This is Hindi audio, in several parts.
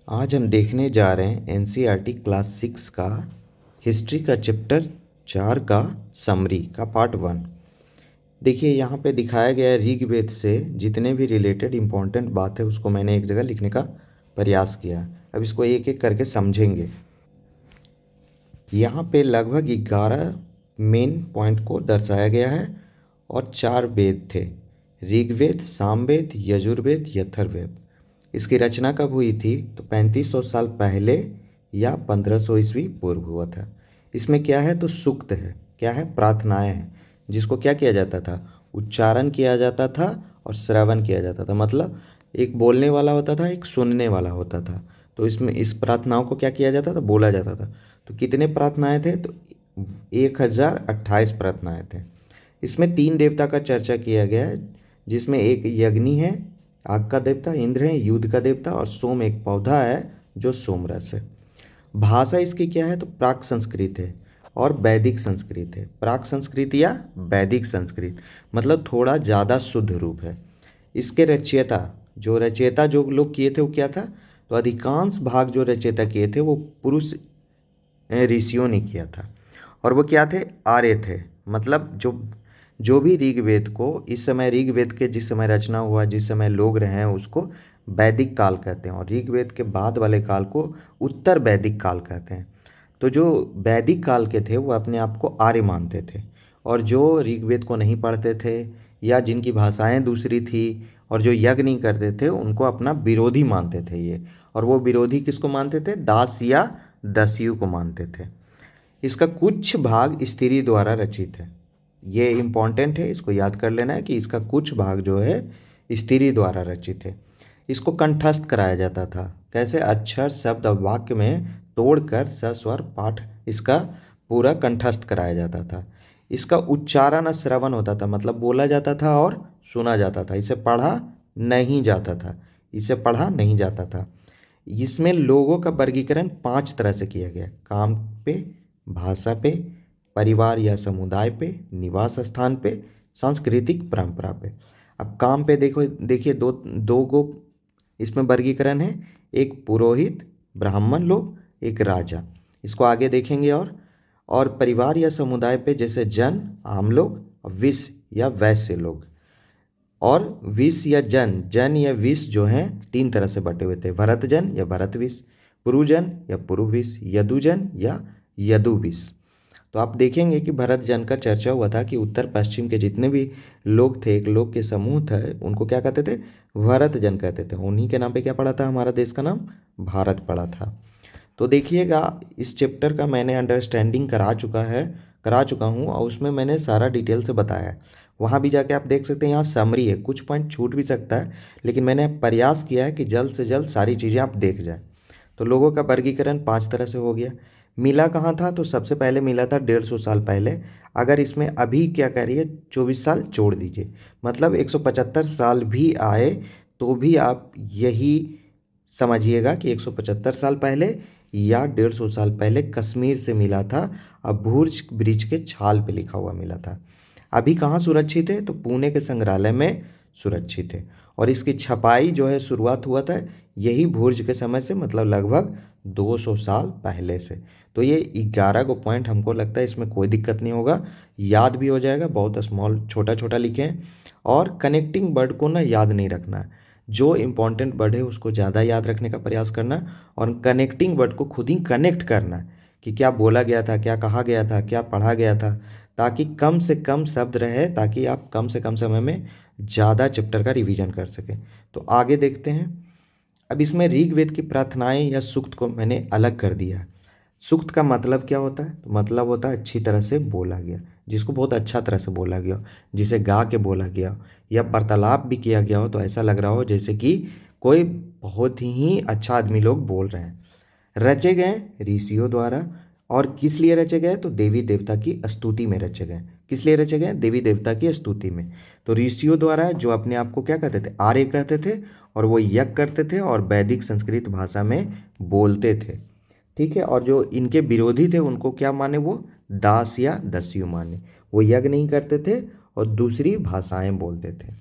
आज हम देखने जा रहे हैं एनसीईआरटी क्लास 6 का हिस्ट्री का चैप्टर 4 का समरी का पार्ट 1। देखिए यहाँ पे दिखाया गया है ऋग्वेद से जितने भी रिलेटेड इम्पोर्टेंट बात है उसको मैंने एक जगह लिखने का प्रयास किया। अब इसको एक एक करके समझेंगे। यहाँ पे लगभग 11 मेन पॉइंट को दर्शाया गया है और 4 वेद थे, ऋग्वेद, सामवेद, यजुर्वेद, अथर्ववेद। इसकी रचना कब हुई थी? तो 3500 साल पहले या 1500 ईस्वी पूर्व हुआ था। इसमें क्या है? तो सूक्त है, क्या है? प्रार्थनाएं हैं, जिसको क्या किया जाता था? उच्चारण किया जाता था और श्रवण किया जाता था। मतलब एक बोलने वाला होता था, एक सुनने वाला होता था। तो इसमें इस प्रार्थनाओं को क्या किया जाता था? बोला जाता था। तो कितने प्रार्थनाएं थे? तो 1028 प्रार्थनाएं थे। इसमें 3 देवता का चर्चा किया गया है, जिसमें एक यज्ञी है, आग का देवता, इंद्र है युद्ध का देवता, और सोम एक पौधा है जो सोमरस है। भाषा इसकी क्या है? तो प्राक संस्कृत है और वैदिक संस्कृत है। प्राक संस्कृत या वैदिक संस्कृत मतलब थोड़ा ज़्यादा शुद्ध रूप है। इसके रचयिता जो लोग किए थे वो क्या था? तो अधिकांश भाग जो रचयिता किए थे वो पुरुष ऋषियों ने किया था। और वो क्या थे? आर्य थे। मतलब जो भी ऋग्वेद को, इस समय ऋग्वेद के जिस समय रचना हुआ, जिस समय लोग रहे हैं, उसको वैदिक काल कहते हैं, और ऋग्वेद के बाद वाले काल को उत्तर वैदिक काल कहते हैं। तो जो वैदिक काल के थे वो अपने आप को आर्य मानते थे, और जो ऋग्वेद को नहीं पढ़ते थे या जिनकी भाषाएं दूसरी थी और जो यज्ञ नहीं करते थे उनको अपना विरोधी मानते थे ये। और वो विरोधी किसको मानते थे? दास या दस्यु को मानते थे। इसका कुछ भाग स्त्री द्वारा रचित है। ये इम्पॉर्टेंट है, इसको याद कर लेना है कि इसका कुछ भाग जो है स्त्री द्वारा रचित है। इसको कंठस्थ कराया जाता था। कैसे? अक्षर शब्द और वाक्य में तोड़कर सस्वर पाठ इसका पूरा कंठस्थ कराया जाता था। इसका उच्चारण और श्रवण होता था, मतलब बोला जाता था और सुना जाता था। इसे पढ़ा नहीं जाता था, इसे पढ़ा नहीं जाता था। इसमें लोगों का वर्गीकरण 5 तरह से किया गया: काम पे, भाषा पे, परिवार या समुदाय पे, निवास स्थान पे, सांस्कृतिक परंपरा पे। अब काम पे देखो, देखिए दो दो गो इसमें वर्गीकरण है, एक पुरोहित ब्राह्मण लोग, एक राजा। इसको आगे देखेंगे। और परिवार या समुदाय पे जैसे जन, आम लोग, और विष या वैश्य लोग। और विष या जन या विष जो हैं 3 तरह से बटे हुए थे: भरतजन या भरतविष, पुरुजन या पुरुविष, यदुजन या यदुविष। तो आप देखेंगे कि भरत जन का चर्चा हुआ था कि उत्तर पश्चिम के जितने भी लोग थे, एक लोग के समूह थे, उनको क्या कहते थे? भरत जन कहते थे। उन्हीं के नाम पे क्या पड़ा था? हमारा देश का नाम भारत पड़ा था। तो देखिएगा, इस चैप्टर का मैंने अंडरस्टैंडिंग करा चुका हूँ, और उसमें मैंने सारा डिटेल से बताया है। वहाँ भी जाके आप देख सकते हैं, यहाँ समरी है, कुछ पॉइंट छूट भी सकता है, लेकिन मैंने प्रयास किया है कि जल्द से जल्द सारी चीज़ें आप देख जाए। तो लोगों का वर्गीकरण 5 तरह से हो गया। मिला कहाँ था? तो सबसे पहले मिला था 150 साल पहले। अगर इसमें अभी क्या कह रही है, 24 साल जोड़ दीजिए, मतलब 175 साल भी आए तो भी आप यही समझिएगा कि 175 साल पहले या 150 साल पहले कश्मीर से मिला था। अब भूर्ज ब्रिज के छाल पे लिखा हुआ मिला था। अभी कहाँ सुरक्षित है? तो पुणे के संग्रहालय में सुरक्षित है। और इसकी छपाई जो है शुरुआत हुआ था यही भूर्ज के समय से, मतलब लगभग 200 साल पहले से। तो ये 11 को पॉइंट हमको लगता है इसमें कोई दिक्कत नहीं होगा, याद भी हो जाएगा। बहुत स्मॉल, छोटा छोटा लिखें। और कनेक्टिंग वर्ड को ना याद नहीं रखना है, जो इम्पोर्टेंट वर्ड है उसको ज़्यादा याद रखने का प्रयास करना, और कनेक्टिंग वर्ड को खुद ही कनेक्ट करना कि क्या बोला गया था, क्या कहा गया था, क्या पढ़ा गया था, ताकि कम से कम शब्द रहे, ताकि आप कम से कम समय में ज़्यादा चैप्टर का रिवीजन कर सकें। तो आगे देखते हैं। अब इसमें ऋग्वेद की प्रार्थनाएं या सूक्त को मैंने अलग कर दिया। सूक्त का मतलब क्या होता है? तो मतलब होता है अच्छी तरह से बोला गया, जिसको बहुत अच्छा तरह से बोला गया हो, जिसे गा के बोला गया हो, या वार्तालाप भी किया गया हो तो ऐसा लग रहा हो जैसे कि कोई बहुत ही अच्छा आदमी लोग बोल रहे हैं। रचे गए ऋषियों द्वारा। और किस लिए रचे गए? तो देवी देवता की स्तुति में रचे गए। किस लिए रचे गए? देवी देवता की स्तुति में। तो ऋषियों द्वारा, जो अपने आप को क्या कहते थे? आर्य कहते थे, और वो यज्ञ करते थे और वैदिक संस्कृत भाषा में बोलते थे। ठीक है। और जो इनके विरोधी थे उनको क्या माने? वो दास या दस्यु माने। वो यज्ञ नहीं करते थे और दूसरी भाषाएं बोलते थे।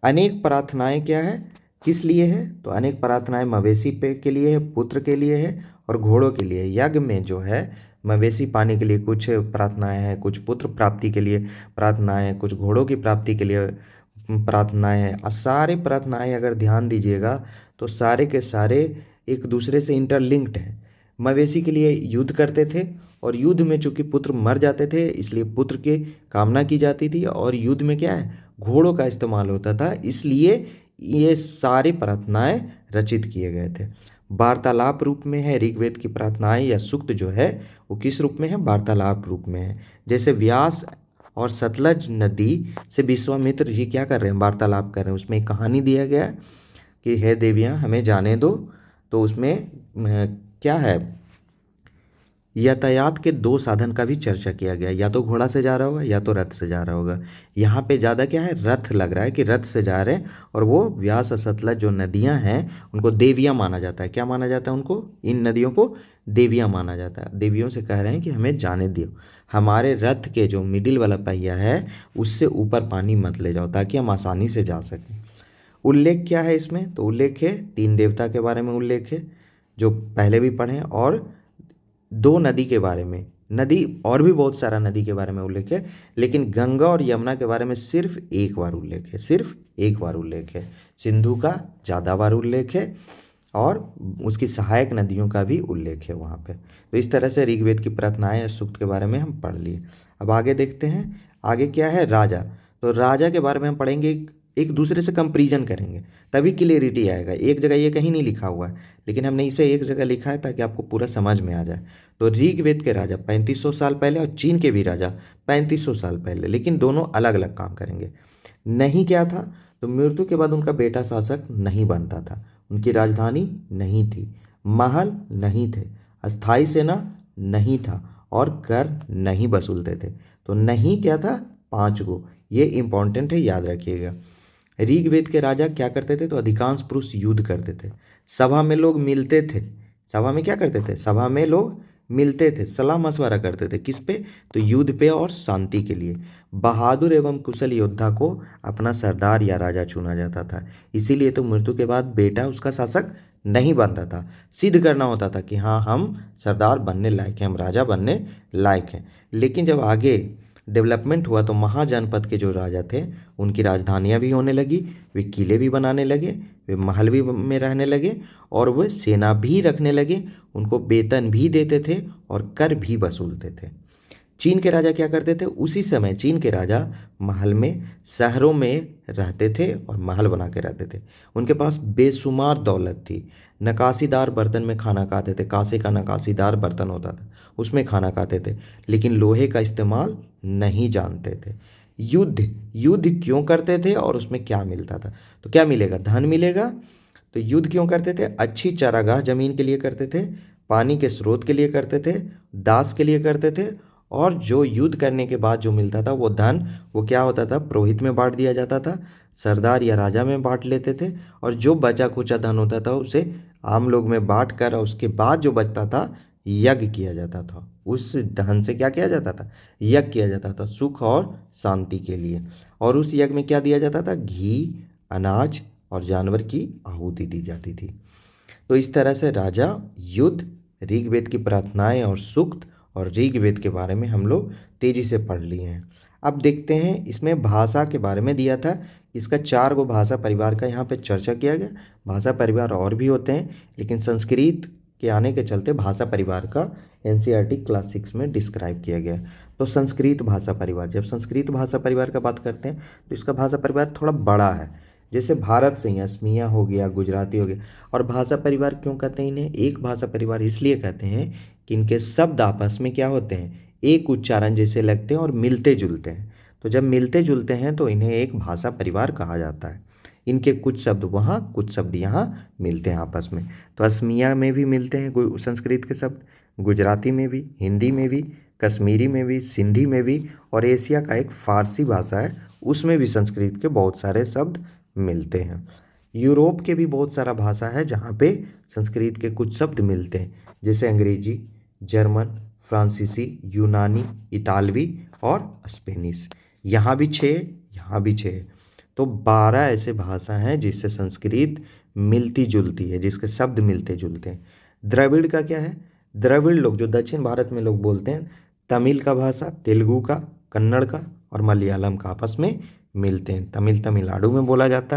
अनेक प्रार्थनाएं क्या है? किस लिए है? तो अनेक प्रार्थनाएं मवेशी पे के लिए है, पुत्र के लिए है और घोड़ों के लिए। यज्ञ में जो है मवेशी पाने के लिए कुछ प्रार्थनाएं हैं, कुछ पुत्र प्राप्ति के लिए प्रार्थनाएं हैं, कुछ घोड़ों की प्राप्ति के लिए प्रार्थनाएं हैं। और सारे प्रार्थनाएं अगर ध्यान दीजिएगा तो सारे के सारे एक दूसरे से इंटरलिंक्ड हैं। मवेशी के लिए युद्ध करते थे और युद्ध में चूंकि पुत्र मर जाते थे इसलिए पुत्र की कामना की जाती थी, और युद्ध में क्या है, घोड़ों का इस्तेमाल होता था, इसलिए ये सारी प्रार्थनाएं रचित किए गए थे। वार्तालाप रूप में है ऋग्वेद की प्रार्थनाएं या सूक्त जो है वो किस रूप में है? वार्तालाप रूप में है। जैसे व्यास और सतलज नदी से विश्वामित्र जी क्या कर रहे हैं? वार्तालाप कर रहे हैं। उसमें एक कहानी दिया गया है कि हे देवियाँ हमें जाने दो। तो उसमें क्या है, यातायात के दो साधन का भी चर्चा किया गया, या तो घोड़ा से जा रहा होगा या तो रथ से जा रहा होगा। यहाँ पे ज़्यादा क्या है, रथ लग रहा है कि रथ से जा रहे हैं। और वो व्यास और सतलज जो नदियाँ हैं उनको देवियाँ माना जाता है। क्या माना जाता है उनको? इन नदियों को देवियाँ माना जाता है। देवियों से कह रहे हैं कि हमें जाने दियो, हमारे रथ के जो मिडिल वाला पहिया है उससे ऊपर पानी मत ले जाओ ताकि हम आसानी से जा सकें। उल्लेख क्या है इसमें? तो उल्लेख है तीन देवता के बारे में उल्लेख है जो पहले भी पढ़े, और दो नदी के बारे में, नदी और भी बहुत सारा नदी के बारे में उल्लेख है, लेकिन गंगा और यमुना के बारे में सिर्फ एक बार उल्लेख है, सिर्फ एक बार उल्लेख है। सिंधु का ज़्यादा बार उल्लेख है और उसकी सहायक नदियों का भी उल्लेख है वहाँ पे। तो इस तरह से ऋग्वेद की प्रार्थनाएं या सूक्त के बारे में हम पढ़ लिए। अब आगे देखते हैं, आगे क्या है, राजा। तो राजा के बारे में हम पढ़ेंगे, एक दूसरे से कंपेरिजन करेंगे तभी क्लियरिटी आएगा। एक जगह ये कहीं नहीं लिखा हुआ है लेकिन हमने इसे एक जगह लिखा है ताकि आपको पूरा समझ में आ जाए। तो ऋग्वेद के राजा 3500 साल पहले और चीन के भी राजा 3500 साल पहले, लेकिन दोनों अलग अलग काम करेंगे। नहीं क्या था? तो मृत्यु के बाद उनका बेटा शासक नहीं बनता था, उनकी राजधानी नहीं थी, महल नहीं थे, अस्थाई सेना नहीं था और कर नहीं वसूलते थे। तो नहीं क्या था? 5 गो। ये इंपॉर्टेंट है, याद रखिएगा। ऋग्वेद के राजा क्या करते थे? तो अधिकांश पुरुष युद्ध करते थे, सभा में लोग मिलते थे। सभा में क्या करते थे? सभा में लोग मिलते थे, सलाह मशवरा करते थे। किस पे? तो युद्ध पे और शांति के लिए। बहादुर एवं कुशल योद्धा को अपना सरदार या राजा चुना जाता था, इसीलिए तो मृत्यु के बाद बेटा उसका शासक नहीं बनता था। सिद्ध करना होता था कि हाँ हम सरदार बनने लायक हैं, हम राजा बनने लायक हैं। लेकिन जब आगे डेवलपमेंट हुआ तो महाजनपद के जो राजा थे उनकी राजधानियां भी होने लगी, वे किले भी बनाने लगे, वे महल भी में रहने लगे और वे सेना भी रखने लगे, उनको वेतन भी देते थे और कर भी वसूलते थे। चीन के राजा क्या करते थे? उसी समय चीन के राजा महल में, शहरों में रहते थे और महल बना के रहते थे। उनके पास बेशुमार दौलत थी। नकाशीदार बर्तन में खाना खाते थे, कांसे का नकाशीदार बर्तन होता था उसमें खाना खाते थे, लेकिन लोहे का इस्तेमाल नहीं जानते थे। युद्ध युद्ध क्यों करते थे और उसमें क्या मिलता था? तो क्या मिलेगा? धन मिलेगा। तो युद्ध क्यों करते थे? अच्छी चारागाह जमीन के लिए करते थे, पानी के स्रोत के लिए करते थे, दास के लिए करते थे, और जो युद्ध करने के बाद जो मिलता था वो धन, वो क्या होता था? पुरोहित में बांट दिया जाता था, सरदार या राजा में बांट लेते थे, और जो बचा खुचा धन होता था उसे आम लोग में बांट कर, और उसके बाद जो बचता था यज्ञ किया जाता था। उस धन से क्या किया जाता था? यज्ञ किया जाता था, सुख और शांति के लिए। और उस यज्ञ में क्या दिया जाता था? घी, अनाज और जानवर की आहुति दी जाती थी। तो इस तरह से राजा, युद्ध, ऋग्वेद की प्रार्थनाएं और सूक्त और ऋग्वेद के बारे में हम लोग तेजी से पढ़ लिए हैं। अब देखते हैं, इसमें भाषा के बारे में दिया था, इसका 4 गो भाषा परिवार का यहाँ पे चर्चा किया गया। भाषा परिवार और भी होते हैं लेकिन संस्कृत के आने के चलते भाषा परिवार का एनसीईआरटी क्लास 6 में डिस्क्राइब किया गया। तो संस्कृत भाषा परिवार, जब संस्कृत भाषा परिवार का बात करते हैं तो इसका भाषा परिवार थोड़ा बड़ा है। जैसे भारत से ही असमिया हो गया, गुजराती हो गया। और भाषा परिवार क्यों कहते हैं इन्हें? एक भाषा परिवार इसलिए कहते हैं कि इनके शब्द आपस में क्या होते हैं? एक उच्चारण जैसे लगते हैं और मिलते जुलते हैं। तो जब मिलते जुलते हैं तो इन्हें एक भाषा परिवार कहा जाता है। इनके कुछ शब्द वहाँ, कुछ शब्द यहाँ मिलते हैं आपस में। तो असमिया में भी मिलते हैं संस्कृत के शब्द, गुजराती में भी, हिंदी में भी, कश्मीरी में भी, सिंधी में भी, और एशिया का एक फारसी भाषा है उसमें भी संस्कृत के बहुत सारे शब्द मिलते हैं। यूरोप के भी बहुत सारा भाषा है जहाँ पे संस्कृत के कुछ शब्द मिलते हैं, जैसे अंग्रेजी, जर्मन, फ्रांसीसी, यूनानी, इतालवी और स्पेनिश। यहाँ भी 6, यहाँ भी 6। तो 12 ऐसे भाषा हैं जिससे संस्कृत मिलती जुलती है, जिसके शब्द मिलते जुलते हैं। द्रविड़ का क्या है? द्रविड़ लोग जो दक्षिण भारत में लोग बोलते हैं, तमिल का भाषा, तेलुगु का, कन्नड़ का और मलयालम का आपस में मिलते हैं। तमिल तमिलनाडु में बोला जाता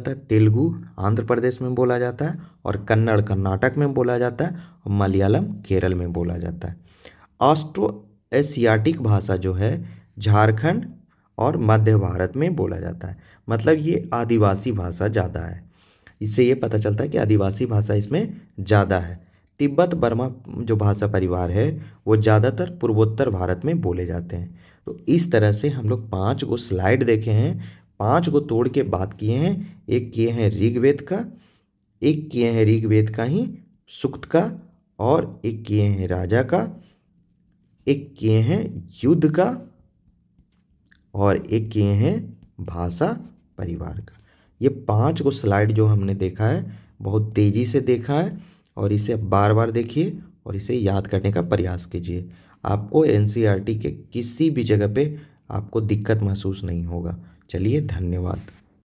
है, तेलुगु आंध्र प्रदेश में बोला जाता है और कन्नड़ कर्नाटक में बोला जाता है और मलयालम केरल में बोला जाता है। ऑस्ट्रो एशियाटिक भाषा जो है झारखंड और मध्य भारत में बोला जाता है। मतलब ये आदिवासी भाषा ज़्यादा है, इससे ये पता चलता है कि आदिवासी भाषा इसमें ज़्यादा है। तिब्बत बर्मा जो भाषा परिवार है वो ज़्यादातर पूर्वोत्तर भारत में बोले जाते हैं। तो इस तरह से हम लोग 5 गो स्लाइड देखे हैं, 5 गो तोड़ के बात किए हैं। एक किए हैं ऋग्वेद का, एक किए हैं ऋग्वेद का ही सूक्त का, और एक किए हैं राजा का, एक किए हैं युद्ध का, और एक किए हैं भाषा परिवार का। ये 5 गो स्लाइड जो हमने देखा है बहुत तेज़ी से देखा है, और इसे बार बार देखिए और इसे याद करने का प्रयास कीजिए। आपको एनसीईआरटी के किसी भी जगह पे आपको दिक्कत महसूस नहीं होगा। चलिए, धन्यवाद।